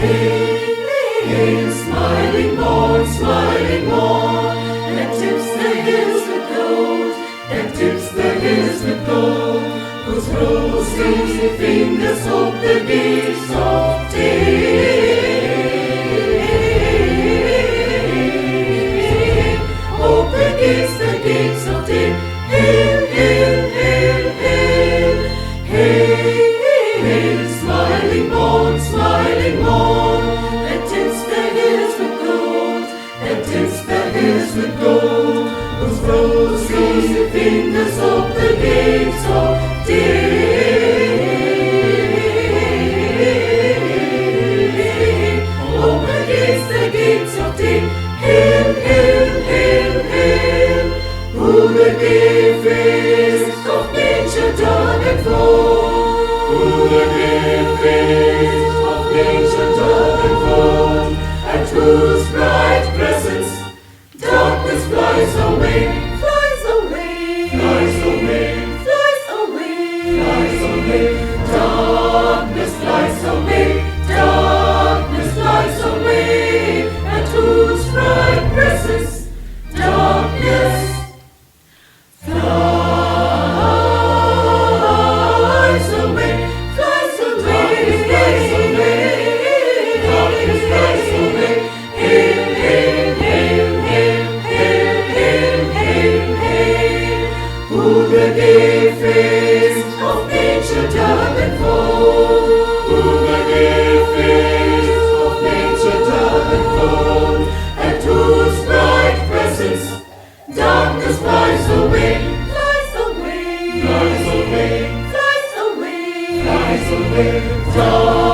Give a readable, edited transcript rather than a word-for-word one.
Hail, smiling morn, smiling morn, that tips the hills with gold, that tips the hills with gold, whose rosy fingers hold the gates of day. Open gates, the gates of day. Hail, hail, hail, hail. Hail, smiling morn, smiling morn, that tips the hills with gold, that tips the hills with gold, whose rosy fingers hold the gates of day. Open gates, the gates of day. Hail, hail, hail, hail. Who the gay face of nature done enfold, who the gay face of nature done enfold, at whose bright presence darkness flies away, flies away, flies away, flies away, flies away. Darkness flies away, darkness flies away, at whose bright presence darkness flies away, flies away, flies away, darkness flies away. Hail, hail, hail, hail, hail, hail, hail, hail. Who the gay face of nature doth enfold, who the gay face of nature doth enfold, at whose bright presence darkness flies away, flies away, flies away, flies away, flies away.